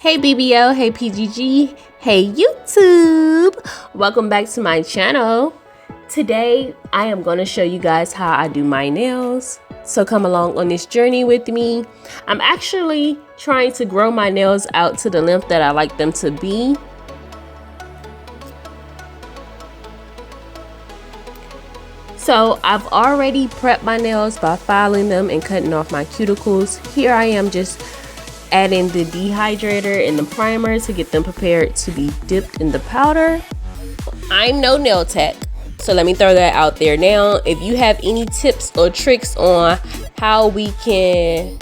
Hey BBO, hey PGG, hey YouTube. Welcome back to my channel. Today I am going to show you guys how I do my nails. So come along on this journey with me. I'm actually trying to grow my nails out to the length that I like them to be. So I've already prepped my nails by filing them and cutting off my cuticles. Here I am just adding the dehydrator and the primer to get them prepared to be dipped in the powder. I'm no nail tech, so let me throw that out there. Now, if you have any tips or tricks on how we can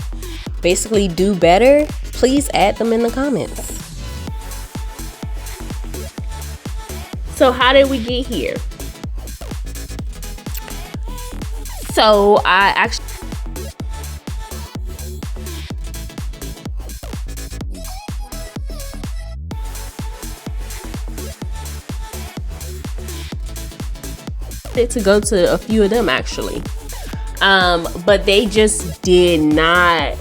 basically do better, please add them in the comments. So how did we get here? So I actually to go to a few of them actually, but they just did not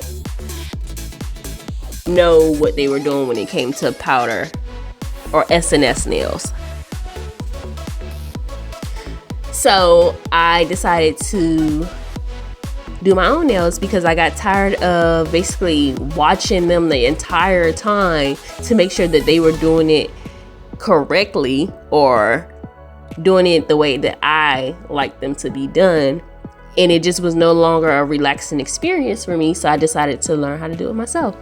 know what they were doing when it came to powder or SNS nails. So I decided to do my own nails because I got tired of basically watching them the entire time to make sure that they were doing it correctly or doing it the way that I like them to be done, and it just was no longer a relaxing experience for me. So I decided to learn how to do it myself.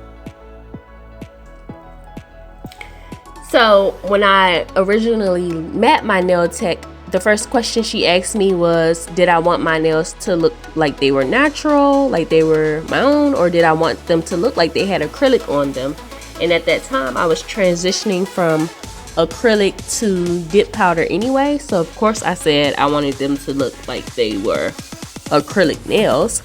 So when I originally met my nail tech, the first question she asked me was, did I want my nails to look like they were natural, like they were my own, or did I want them to look like they had acrylic on them? And at that time I was transitioning from acrylic to dip powder anyway, so of course I said I wanted them to look like they were acrylic nails.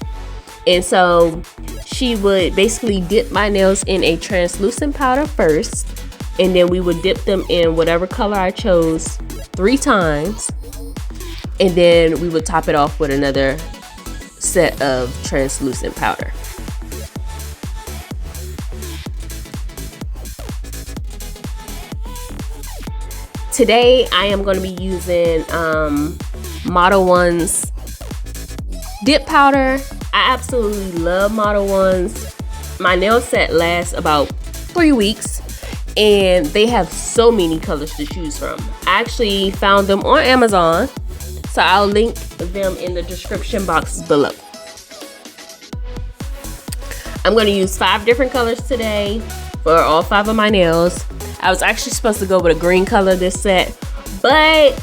And so she would basically dip my nails in a translucent powder first, and then we would dip them in whatever color I chose 3 times, and then we would top it off with another set of translucent powder. Today I am going to be using Modelones Dip Powder. I absolutely love Modelones. My nail set lasts about 3 weeks, and they have so many colors to choose from. I actually found them on Amazon, so I'll link them in the description box below. I'm going to use 5 different colors today for all 5 of my nails. I was actually supposed to go with a green color this set, but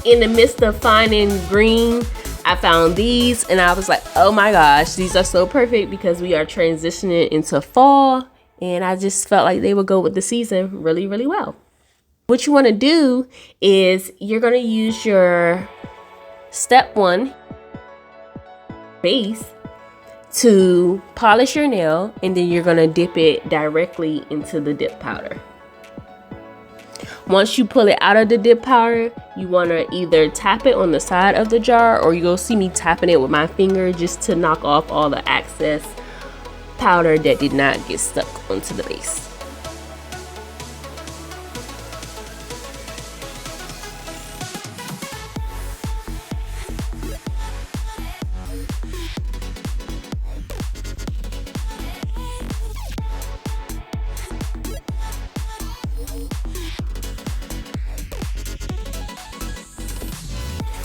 in the midst of finding green, I found these and I was like, oh my gosh, these are so perfect because we are transitioning into fall, and I just felt like they would go with the season really, really well. What you want to do is you're going to use your step 1 base to polish your nail, and then you're going to dip it directly into the dip powder. Once you pull it out of the dip powder, you want to either tap it on the side of the jar, or you'll see me tapping it with my finger just to knock off all the excess powder that did not get stuck onto the base.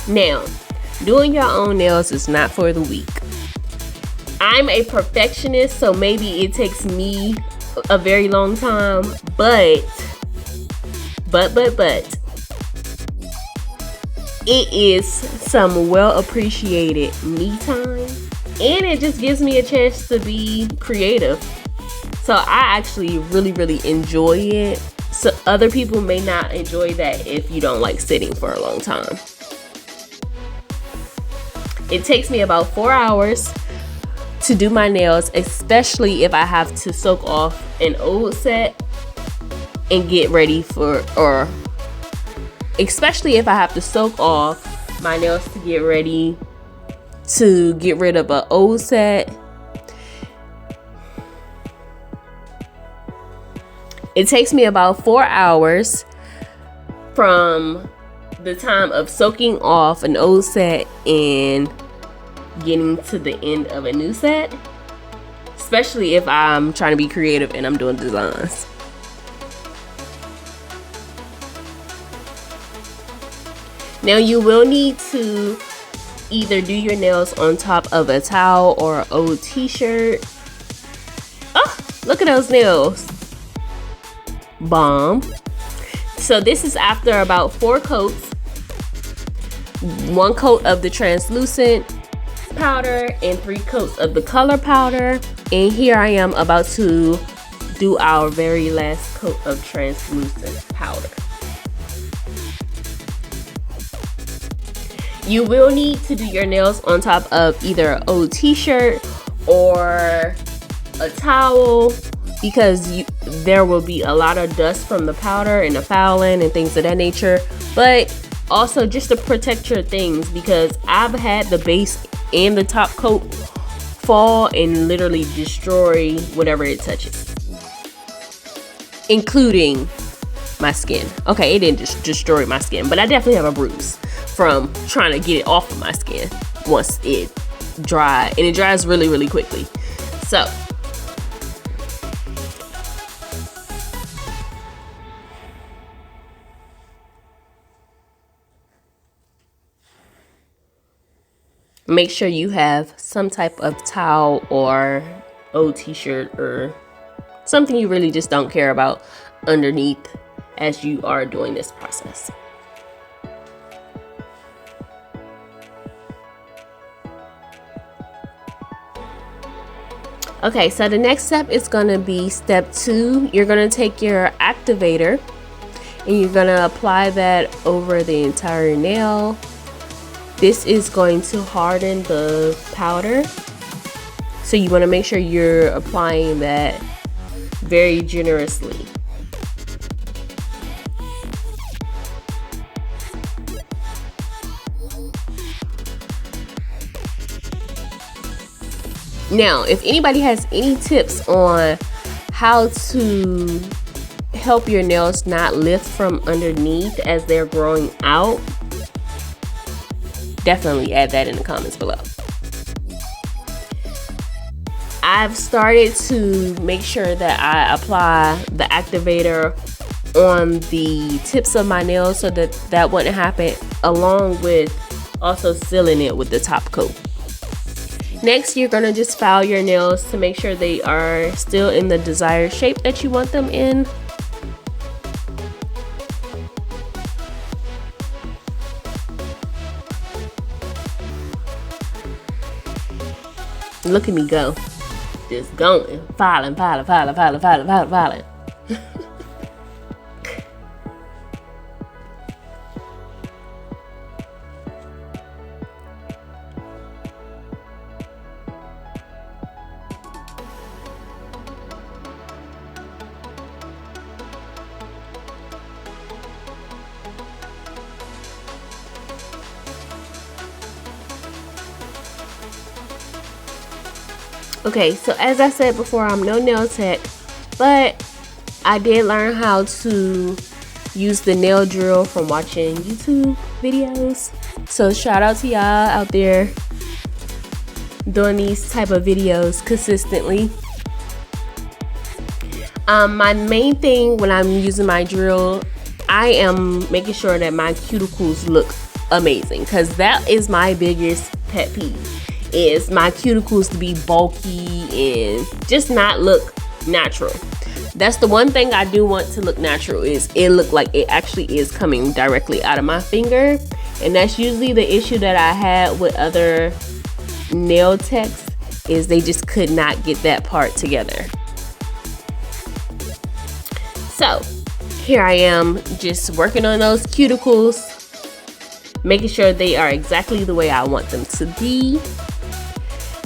Now, doing your own nails is not for the weak. I'm a perfectionist, so maybe it takes me a very long time, but it is some well appreciated me time, and it just gives me a chance to be creative. So I actually really enjoy it. So other people may not enjoy that if you don't like sitting for a long time. It takes me about 4 hours to do my nails, especially if I have to soak off an old set and get ready for, or especially if I have to soak off my nails to get ready to get rid of an old set. It takes me about 4 hours from the time of soaking off an old set and getting to the end of a new set, especially if I'm trying to be creative and I'm doing designs. Now you will need to either do your nails on top of a towel or an old t-shirt. Oh, look at those nails. Bomb. So this is after about 4 coats. 1 coat of the translucent powder and 3 coats of the color powder. And here I am about to do our very last coat of translucent powder. You will need to do your nails on top of either an old t-shirt or a towel, because there will be a lot of dust from the powder and the fouling and things of that nature. But also just to protect your things, because I've had the base and the top coat fall and literally destroy whatever it touches, including my skin. Okay, it didn't just destroy my skin, but I definitely have a bruise from trying to get it off of my skin once it dried, and it dries really, really quickly. So make sure you have some type of towel or old t-shirt or something you really just don't care about underneath as you are doing this process. Okay, so the next step is gonna be step 2. You're gonna take your activator and you're gonna apply that over the entire nail. This is going to harden the powder, so you want to make sure you're applying that very generously. Now, if anybody has any tips on how to help your nails not lift from underneath as they're growing out, definitely add that in the comments below. I've started to make sure that I apply the activator on the tips of my nails so that that wouldn't happen, along with also sealing it with the top coat. Next, you're gonna just file your nails to make sure they are still in the desired shape that you want them in. Look at me go. Just going. Filing. Okay, so as I said before, I'm no nail tech, but I did learn how to use the nail drill from watching YouTube videos. So shout out to y'all out there doing these type of videos consistently. My main thing when I'm using my drill, I am making sure that my cuticles look amazing, because that is my biggest pet peeve, is my cuticles to be bulky and just not look natural. That's the one thing I do want to look natural, is it look like it actually is coming directly out of my finger. And that's usually the issue that I had with other nail techs, is they just could not get that part together. So here I am just working on those cuticles, making sure they are exactly the way I want them to be.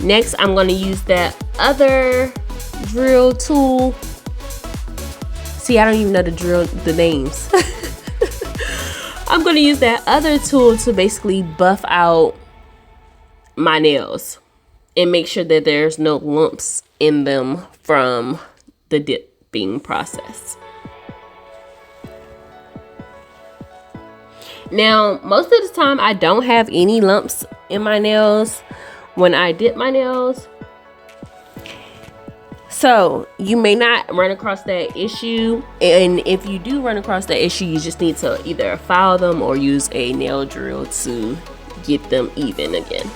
Next, I'm going to use that other drill tool. See, I don't even know the names. I'm going to use that other tool to basically buff out my nails and make sure that there's no lumps in them from the dipping process. Now, most of the time I don't have any lumps in my nails when I dip my nails. So you may not run across that issue, and if you do run across that issue, you just need to either file them or use a nail drill to get them even again.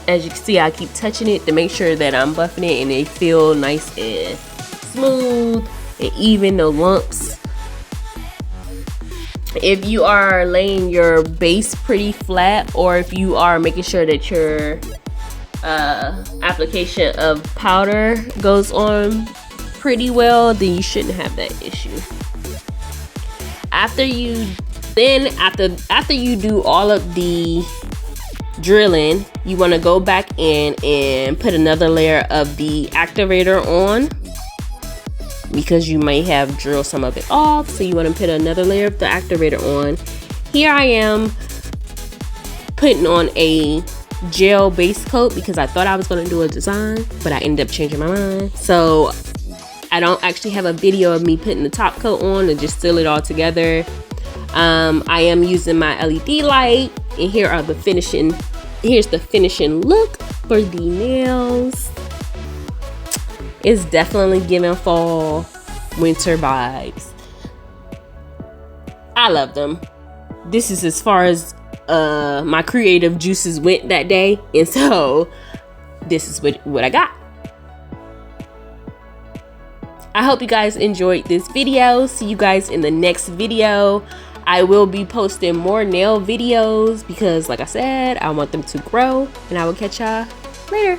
As you can see, I keep touching it to make sure that I'm buffing it and they feel nice and smooth and even, no lumps. If you are laying your base pretty flat, or if you are making sure that your application of powder goes on pretty well, then you shouldn't have that issue. After you do all of the drilling, you want to go back in and put another layer of the activator on, because you may have drilled some of it off, so you want to put another layer of the activator on. Here I am putting on a gel base coat because I thought I was going to do a design, but I ended up changing my mind. So I don't actually have a video of me putting the top coat on, and just seal it all together. I am using my LED light, and here's the finishing look for the nails. It's definitely giving fall, winter vibes. I love them. This is as far as my creative juices went that day, and so this is what I got. I hope you guys enjoyed this video. See you guys in the next video. I will be posting more nail videos because, like I said, I want them to grow, and I will catch y'all later.